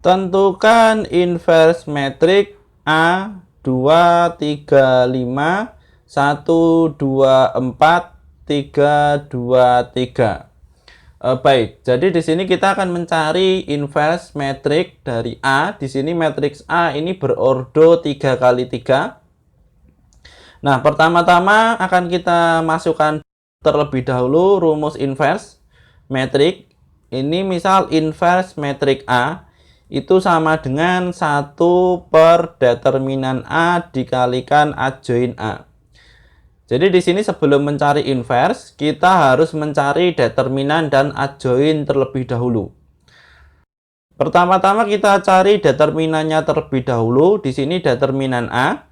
Tentukan inverse matriks A 2 3 5 1 2 4 3 2 3. Baik, jadi di sini kita akan mencari inverse matriks dari A. Di sini matriks A ini berordo 3 kali 3. Nah, pertama-tama akan kita masukkan terlebih dahulu rumus inverse matriks. Ini misal inverse matriks A itu sama dengan 1 per determinan A dikalikan adjoin A. Jadi di sini sebelum mencari inverse, kita harus mencari determinan dan adjoin terlebih dahulu. Pertama-tama kita cari determinannya terlebih dahulu. Di sini determinan A.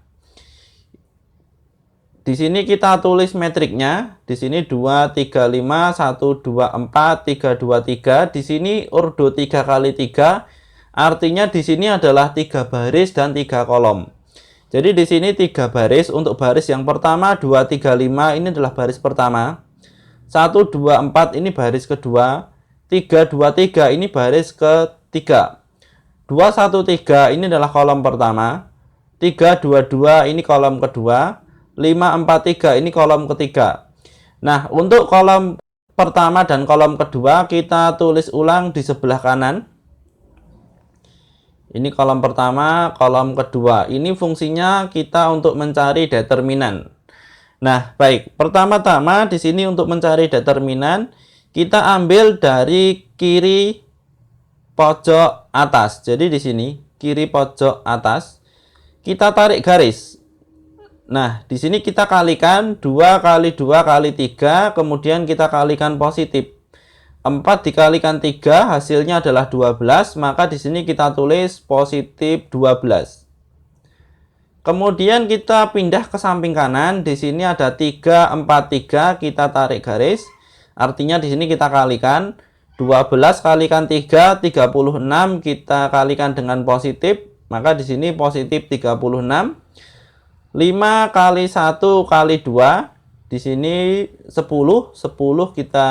Di sini kita tulis matriksnya. Di sini 2 3 5 1 2 4 3 2 3. Di sini ordo 3 kali 3. Artinya di sini adalah 3 baris dan 3 kolom. Jadi di sini 3 baris. Untuk baris yang pertama 2 3 5 ini adalah baris pertama. 1 2 4 ini baris kedua. 3 2 3 ini baris ketiga. 2 1 3 ini adalah kolom pertama. 3 2 2 ini kolom kedua. 5 4 3 ini kolom ketiga. Nah, untuk kolom pertama dan kolom kedua kita tulis ulang di sebelah kanan. Ini kolom pertama, kolom kedua. Ini fungsinya kita untuk mencari determinan. Nah, baik. Pertama-tama di sini untuk mencari determinan kita ambil dari kiri pojok atas. Jadi di sini kiri pojok atas kita tarik garis. Nah, di sini kita kalikan 2 kali 2 kali 3, kemudian kita kalikan positif. 4 dikalikan 3 hasilnya adalah 12, maka di sini kita tulis positif 12. Kemudian kita pindah ke samping kanan, di sini ada 3 4 3, kita tarik garis. Artinya di sini kita kalikan 12 kalikan 3 36, kita kalikan dengan positif, maka di sini positif 36. 5 kali 1 kali 2, di sini 10 kita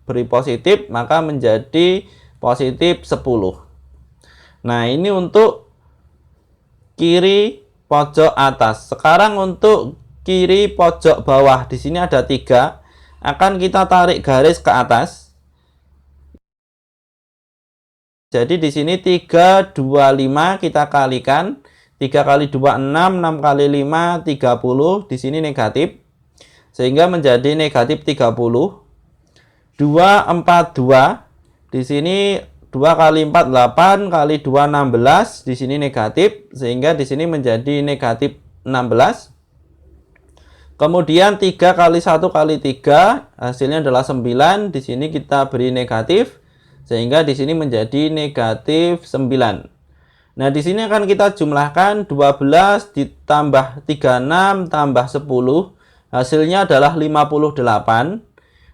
beri positif, maka menjadi positif 10. Nah, ini untuk kiri pojok atas. Sekarang untuk kiri pojok bawah, di sini ada 3, akan kita tarik garis ke atas. Jadi di sini 3 2 5 kita kalikan. 3 kali 2 6, 6 kali 5 30, di sini negatif. Sehingga menjadi negatif 30. 2 4 2, di sini 2 kali 4 8, kali 2 16, di sini negatif. Sehingga di sini menjadi negatif 16. Kemudian 3 kali 1 kali 3, hasilnya adalah 9, di sini kita beri negatif. Sehingga di sini menjadi negatif 9. Nah, di sini akan kita jumlahkan 12 ditambah 36 tambah 10. Hasilnya adalah 58.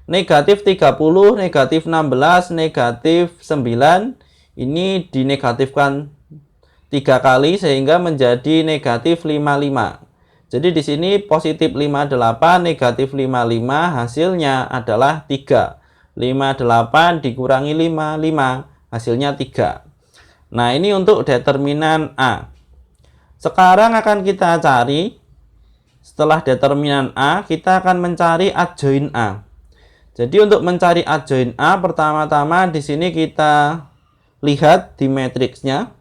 Negatif 30, negatif 16, negatif 9. Ini dinegatifkan 3 kali sehingga menjadi negatif 55. Jadi di sini positif 58, negatif 55, hasilnya adalah 3. 58 dikurangi 5, hasilnya 3. Nah, ini untuk determinan A. Sekarang akan kita cari, setelah determinan A, kita akan mencari adjoin A. Jadi untuk mencari adjoin A, pertama-tama di sini kita lihat di matriksnya.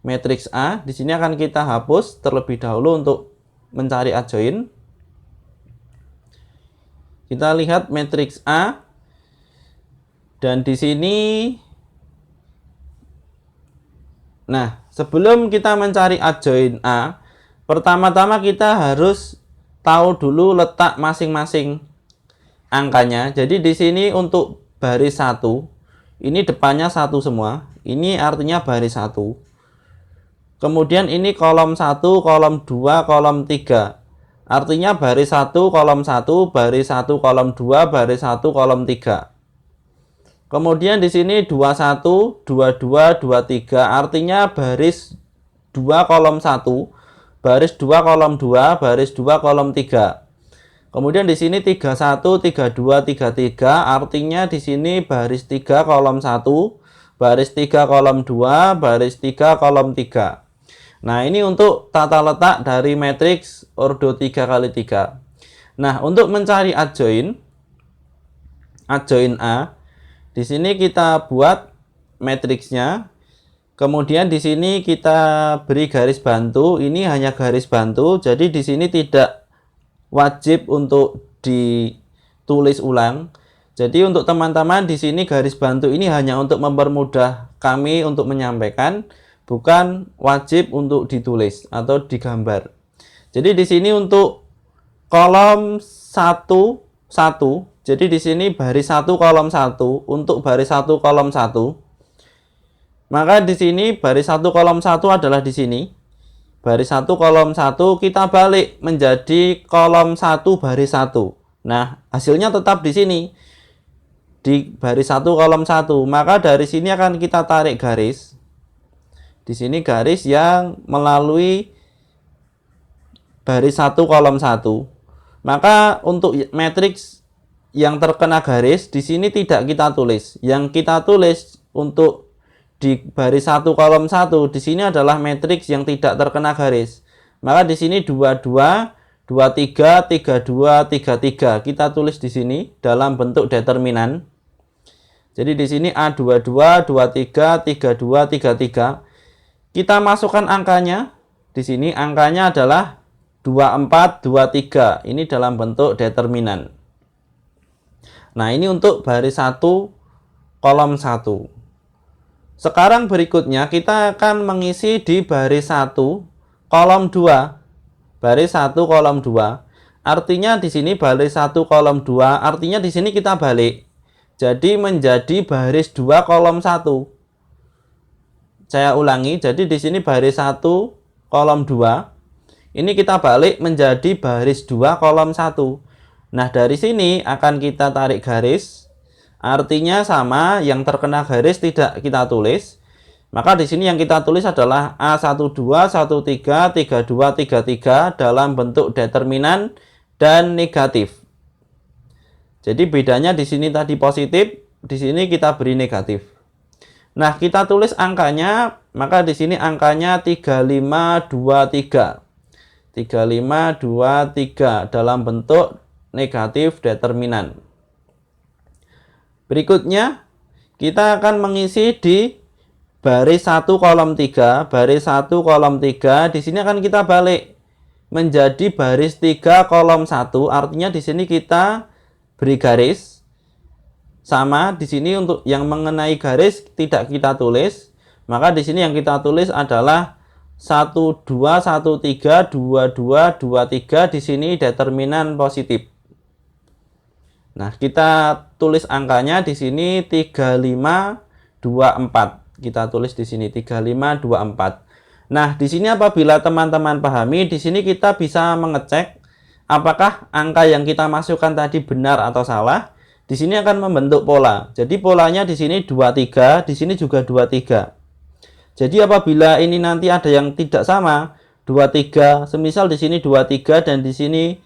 Matriks A, di sini akan kita hapus terlebih dahulu untuk mencari adjoin. Kita lihat matriks A. Dan di sini, nah, sebelum kita mencari adjoin A, pertama-tama kita harus tahu dulu letak masing-masing angkanya. Jadi di sini untuk baris 1, ini depannya 1 semua. Ini artinya baris 1. Kemudian ini kolom 1, kolom 2, kolom 3. Artinya baris 1, kolom 1, baris 1, kolom 2, baris 1, kolom 3. Kemudian di sini 21, 22, 23, artinya baris 2 kolom 1, baris 2 kolom 2, baris 2 kolom 3. Kemudian di sini 31, 32, 33, artinya di sini baris 3 kolom 1, baris 3 kolom 2, baris 3 kolom 3. Nah, ini untuk tata letak dari matriks ordo 3 kali 3. Nah, untuk mencari adjoin A, di sini kita buat matriksnya. Kemudian di sini kita beri garis bantu. Ini hanya garis bantu, jadi di sini tidak wajib untuk ditulis ulang. Jadi untuk teman-teman di sini garis bantu ini hanya untuk mempermudah kami untuk menyampaikan, bukan wajib untuk ditulis atau digambar. Jadi di sini untuk kolom 1 1. Jadi di sini baris 1 kolom 1 untuk baris 1 kolom 1. Maka di sini baris 1 kolom 1 adalah di sini. Baris 1 kolom 1 kita balik menjadi kolom 1 baris 1. Nah, hasilnya tetap di sini. Di baris 1 kolom 1. Maka dari sini akan kita tarik garis. Di sini garis yang melalui baris 1 kolom 1. Maka untuk matriks yang terkena garis di sini tidak kita tulis. Yang kita tulis untuk di baris 1 kolom 1 di sini adalah matriks yang tidak terkena garis. Maka di sini 22, 23, 32, 33 kita tulis di sini dalam bentuk determinan. Jadi di sini A22, 23, 32, 33. Kita masukkan angkanya. Di sini angkanya adalah 24, 23. Ini dalam bentuk determinan. Nah, ini untuk baris 1 kolom 1. Sekarang berikutnya kita akan mengisi di baris 1 kolom 2. Baris 1 kolom 2. Artinya di sini baris 1 kolom 2, artinya di sini kita balik. Jadi menjadi baris 2 kolom 1. Saya ulangi, jadi di sini baris 1 kolom 2. Ini kita balik menjadi baris 2 kolom 1. Nah, dari sini akan kita tarik garis. Artinya sama, yang terkena garis tidak kita tulis. Maka di sini yang kita tulis adalah A12, 13, 32, 33 dalam bentuk determinan dan negatif. Jadi bedanya di sini tadi positif, di sini kita beri negatif. Nah, kita tulis angkanya, maka di sini angkanya 3523. 3523 dalam bentuk negatif determinan. Berikutnya, kita akan mengisi di baris 1 kolom 3. Baris 1 kolom 3, di sini akan kita balik menjadi baris 3 kolom 1. Artinya di sini kita beri garis. Sama, di sini untuk yang mengenai garis tidak kita tulis. Maka di sini yang kita tulis adalah 12, 13, 22, 23. Di sini determinan positif. Nah, kita tulis angkanya di sini 3524. Kita tulis di sini 3524. Nah, di sini apabila teman-teman pahami, di sini kita bisa mengecek apakah angka yang kita masukkan tadi benar atau salah. Di sini akan membentuk pola. Jadi polanya di sini 23, di sini juga 23. Jadi apabila ini nanti ada yang tidak sama, 23, semisal di sini 23 dan di sini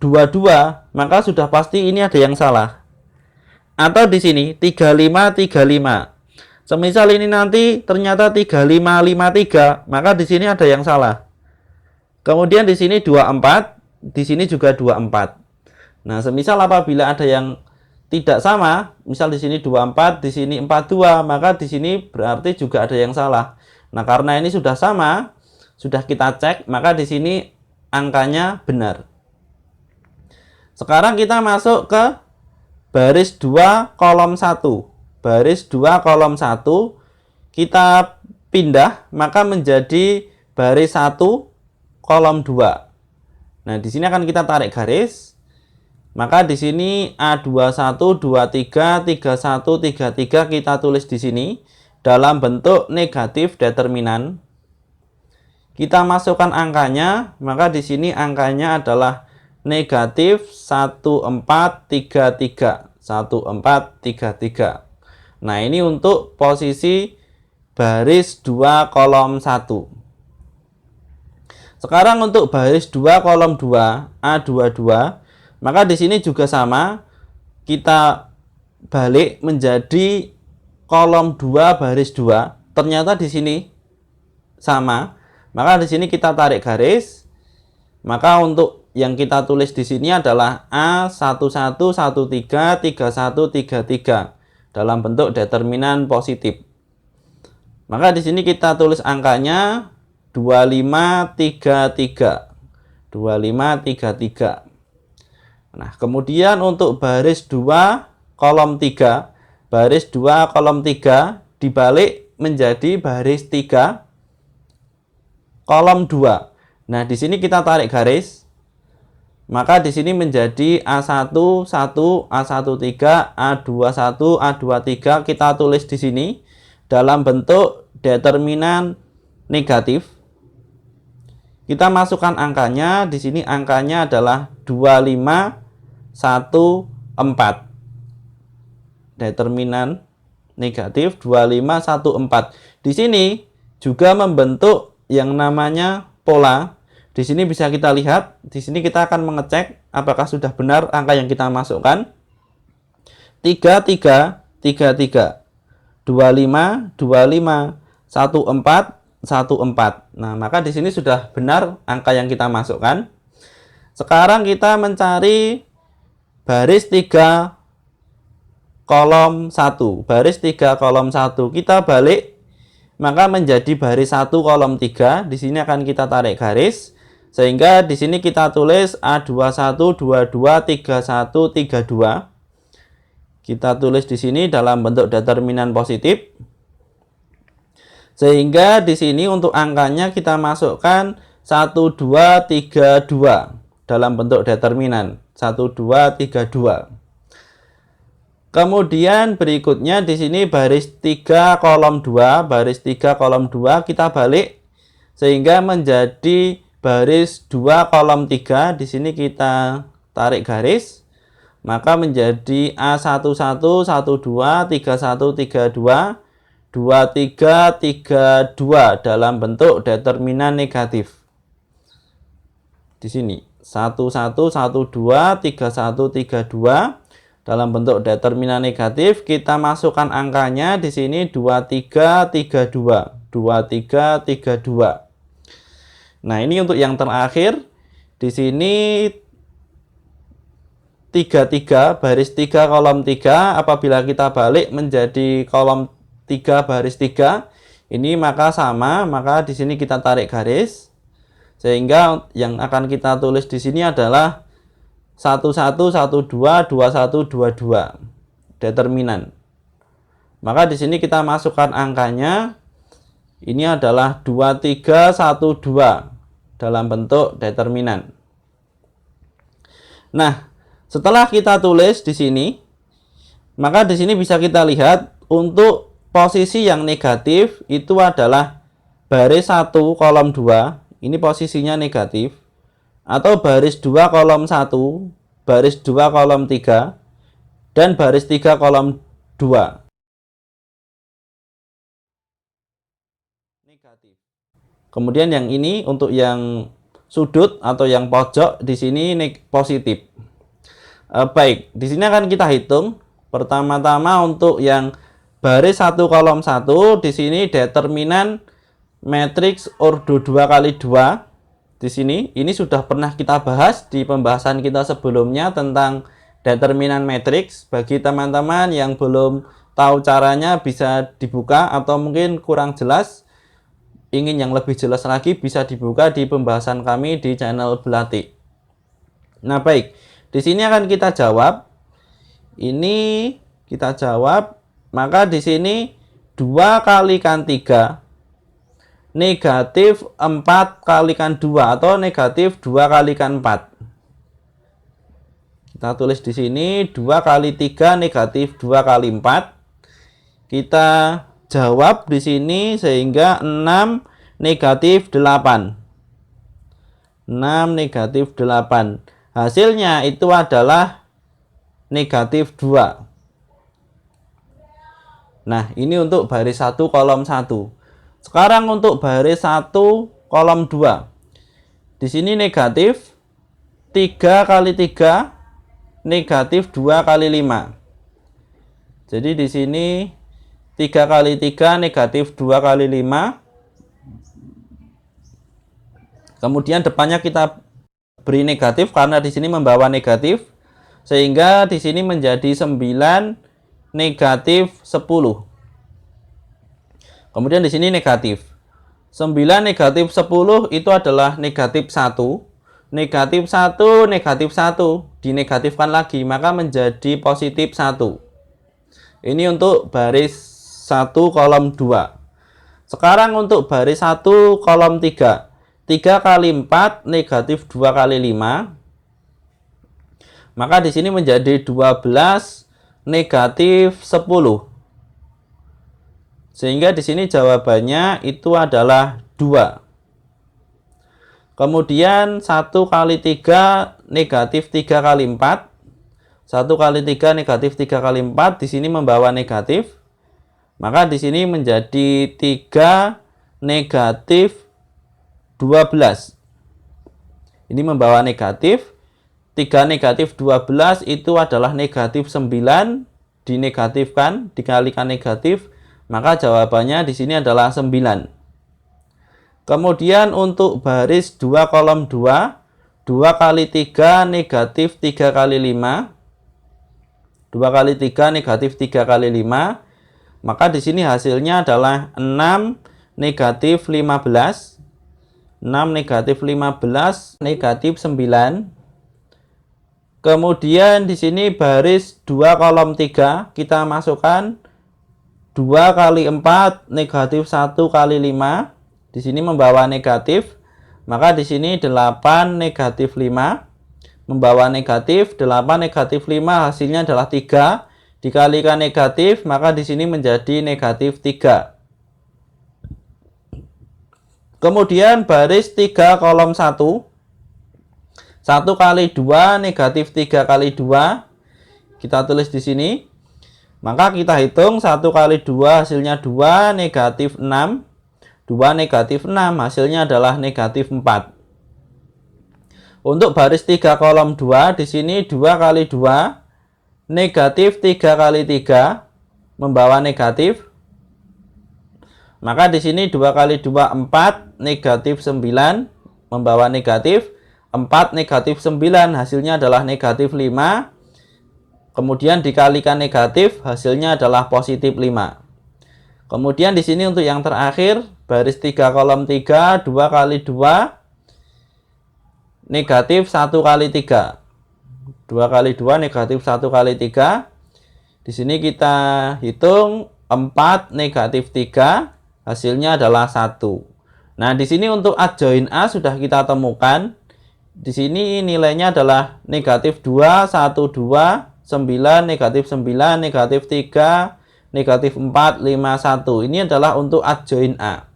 22, maka sudah pasti ini ada yang salah. Atau di sini 3535. Semisal ini nanti ternyata 3553, maka di sini ada yang salah. Kemudian di sini 24, di sini juga 24. Nah, semisal apabila ada yang tidak sama, misal di sini 24, di sini 42, maka di sini berarti juga ada yang salah. Nah, karena ini sudah sama, sudah kita cek, maka di sini angkanya benar. Sekarang kita masuk ke baris 2 kolom 1. Baris 2 kolom 1 kita pindah maka menjadi baris 1 kolom 2. Nah, di sini akan kita tarik garis. Maka di sini A21, 23, 31, 33 kita tulis di sini dalam bentuk negatif determinan. Kita masukkan angkanya, maka di sini angkanya adalah negatif 1433. 1433. Nah, ini untuk posisi baris 2 kolom 1. Sekarang untuk baris 2 kolom 2, A22, maka di sini juga sama, kita balik menjadi kolom 2 baris 2 ternyata di sini sama, maka di sini kita tarik garis. Maka untuk yang kita tulis di sini adalah A1113 3133 dalam bentuk determinan positif. Maka di sini kita tulis angkanya 2533. 2533. Nah, kemudian untuk baris 2 kolom 3, baris 2 kolom 3 dibalik menjadi baris 3 kolom 2. Nah, di sini kita tarik garis. Maka di sini menjadi A11, A13, A21, A23 kita tulis di sini dalam bentuk determinan negatif. Kita masukkan angkanya, di sini angkanya adalah 2514. Determinan negatif 2514. Di sini juga membentuk yang namanya pola. Di sini bisa kita lihat, di sini kita akan mengecek apakah sudah benar angka yang kita masukkan. 33, 33, 25, 25, 14, 14. Nah, maka di sini sudah benar angka yang kita masukkan. Sekarang kita mencari baris 3 kolom 1. Baris 3 kolom 1 kita balik, maka menjadi baris 1 kolom 3. Di sini akan kita tarik garis. Sehingga di sini kita tulis A21, 22, 31, 32. Kita tulis di sini dalam bentuk determinan positif. Sehingga di sini untuk angkanya kita masukkan 1, 2, 3, 2 dalam bentuk determinan 1, 2, 3, 2. Kemudian berikutnya di sini baris 3 kolom 2, baris 3 kolom 2 kita balik sehingga menjadi baris 2 kolom 3. Di sini kita tarik garis, maka menjadi A11, 12, 31, 32, 23, 32 dalam bentuk determinan negatif. Di sini 11, 12, 31, 32 dalam bentuk determinan negatif. Kita masukkan angkanya di sini 23, 32, 23, 32. Nah, ini untuk yang terakhir. Di sini 33 baris 3 kolom 3 apabila kita balik menjadi kolom 3 baris 3 ini maka sama, maka di sini kita tarik garis sehingga yang akan kita tulis di sini adalah 11, 12, 21, 22 determinan. Maka di sini kita masukkan angkanya, ini adalah 2312 dalam bentuk determinan. Nah, setelah kita tulis di sini, maka di sini bisa kita lihat untuk posisi yang negatif itu adalah baris 1 kolom 2, ini posisinya negatif, atau baris 2 kolom 1, baris 2 kolom 3, dan baris 3 kolom 2. Negatif. Kemudian yang ini untuk yang sudut atau yang pojok di sini positif. Baik, di sini akan kita hitung. Pertama-tama untuk yang baris 1 kolom 1 di sini determinan matriks ordo 2 kali 2. Di sini ini sudah pernah kita bahas di pembahasan kita sebelumnya tentang determinan matriks. Bagi teman-teman yang belum tahu caranya bisa dibuka, atau mungkin kurang jelas ingin yang lebih jelas lagi bisa dibuka di pembahasan kami di channel Belati. Nah, baik. Di sini akan kita jawab. Ini kita jawab. Maka di sini 2 kalikan 3 negatif 4 kalikan 2 atau negatif 2 kalikan 4. Kita tulis di sini 2 kali 3 negatif 2 kali 4. Kita jawab di sini sehingga 6 negatif 8. 6 negatif 8. Hasilnya itu adalah negatif 2. Nah, ini untuk baris 1 kolom 1. Sekarang untuk baris 1 kolom 2. Di sini negatif 3 kali 3 negatif 2 kali 5. Jadi di sini 3 kali 3 negatif 2 kali 5. Kemudian depannya kita beri negatif karena di sini membawa negatif. Sehingga di sini menjadi 9 negatif 10. Kemudian di sini negatif. 9 negatif 10 itu adalah negatif 1. Negatif 1, negatif 1. Dinegatifkan lagi, maka menjadi positif 1. Ini untuk baris 1 kolom 2. Sekarang untuk baris 1 kolom 3. 3 kali 4 negatif 2 kali 5. Maka di sini menjadi 12 negatif 10. Sehingga di sini jawabannya itu adalah 2. Kemudian 1 kali 3 negatif 3 kali 4. 1 kali 3 negatif 3 kali 4 di sini membawa negatif. Maka di sini menjadi 3 negatif 12. Ini membawa negatif. 3 negatif 12 itu adalah negatif 9. Dinegatifkan, dikalikan negatif. Maka jawabannya di sini adalah 9. Kemudian untuk baris 2 kolom 2. 2 kali 3 negatif 3 kali 5. 2 kali 3 negatif 3 kali 5. Maka di sini hasilnya adalah 6 negatif 15. 6 negatif 15 negatif 9. Kemudian di sini baris 2 kolom 3 kita masukkan 2 kali 4 negatif 1 kali 5. Di sini membawa negatif. Maka di sini 8 negatif 5 membawa negatif. 8 negatif 5 hasilnya adalah 3. Dikalikan negatif, maka di sini menjadi negatif 3. Kemudian baris 3 kolom 1. 1 kali 2 negatif 3 kali 2. Kita tulis di sini. Maka kita hitung 1 kali 2 hasilnya 2 negatif 6. 2 negatif 6 hasilnya adalah negatif 4. Untuk baris 3 kolom 2 di sini 2 kali 2 negatif 3 kali 3 membawa negatif. Maka di sini 2 kali 2 4 negatif 9 membawa negatif. 4 negatif 9 hasilnya adalah negatif 5. Kemudian dikalikan negatif hasilnya adalah positif 5. Kemudian di sini untuk yang terakhir baris 3 kolom 3 2 kali 2 negatif 1 kali 3. 2 kali 2 negatif 1 kali 3. Di sini kita hitung 4 negatif 3 hasilnya adalah 1. Nah, di sini untuk adjoin A sudah kita temukan. Di sini nilainya adalah negatif 2, 1, 2, 9, negatif 9, negatif 3, negatif 4, 5, 1. Ini adalah untuk adjoin A.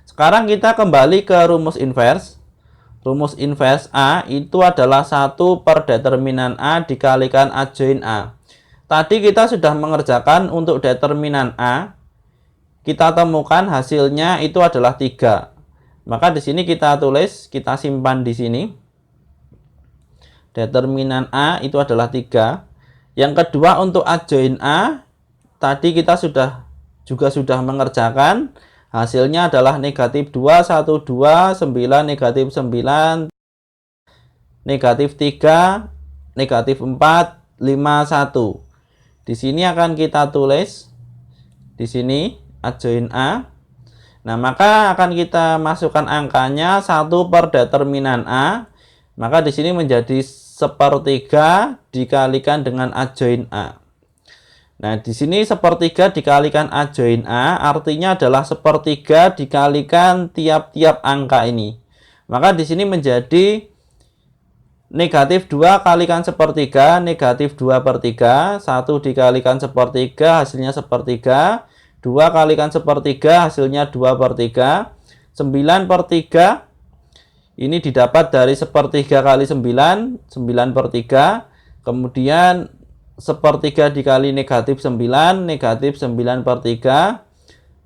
Sekarang kita kembali ke rumus inverse. Rumus inverse A itu adalah 1 per determinan A dikalikan adjoin A. Tadi kita sudah mengerjakan untuk determinan A. Kita temukan hasilnya itu adalah 3. Maka di sini kita tulis, kita simpan di sini. Determinan A itu adalah 3. Yang kedua untuk adjoin A, tadi kita juga sudah mengerjakan. Hasilnya adalah negatif 2, 1, 2, 9, negatif 9, negatif 3, negatif 4, 5, 1. Di sini akan kita tulis, di sini adjoin A. Nah, maka akan kita masukkan angkanya 1 per determinan A. Maka di sini menjadi 1/3 dikalikan dengan adjoin A. Nah, di sini 1/3 dikalikan adjoin A artinya adalah 1/3 dikalikan tiap-tiap angka ini. Maka di sini menjadi negatif 2 kalikan 1/3, negatif 2/3. 1 dikalikan 1/3 hasilnya 1/3. 2 kalikan 1/3 hasilnya 2/3. 9/3 ini didapat dari 1/3 kali 9, 9/3. Kemudian 1/3 dikali negatif 9, negatif 9/3.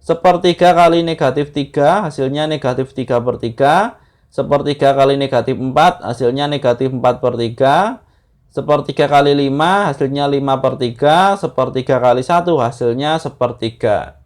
1/3 kali negatif 3 hasilnya negatif 3/3. 1/3 kali negatif 4 hasilnya negatif 4/3. 1/3 kali 5 hasilnya 5/3. 1/3 kali 1 hasilnya 1/3.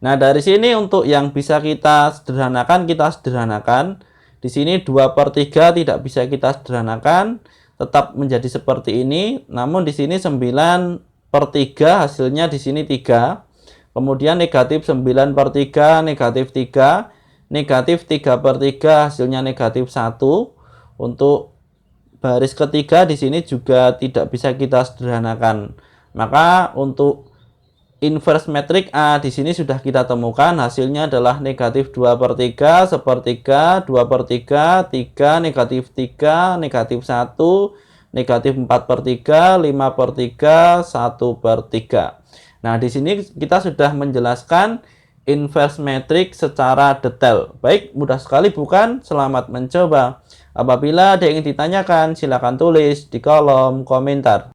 Nah, dari sini untuk yang bisa kita sederhanakan, kita sederhanakan. Di sini 2/3 tidak bisa kita sederhanakan, tetap menjadi seperti ini. Namun di sini 9/3 hasilnya di sini 3. Kemudian negatif 9/3, negatif 3. Negatif 3/3 hasilnya negatif 1. Untuk baris ketiga di sini juga tidak bisa kita sederhanakan. Maka untuk inverse metrik A di sini sudah kita temukan, hasilnya adalah negatif 2/3, 1/3, 2/3, 3, negatif 3, negatif 1, negatif 4/3, 5/3, 1/3. Nah, di sini kita sudah menjelaskan inverse metrik secara detail. Baik, mudah sekali bukan? Selamat mencoba. Apabila ada yang ingin ditanyakan, silakan tulis di kolom komentar.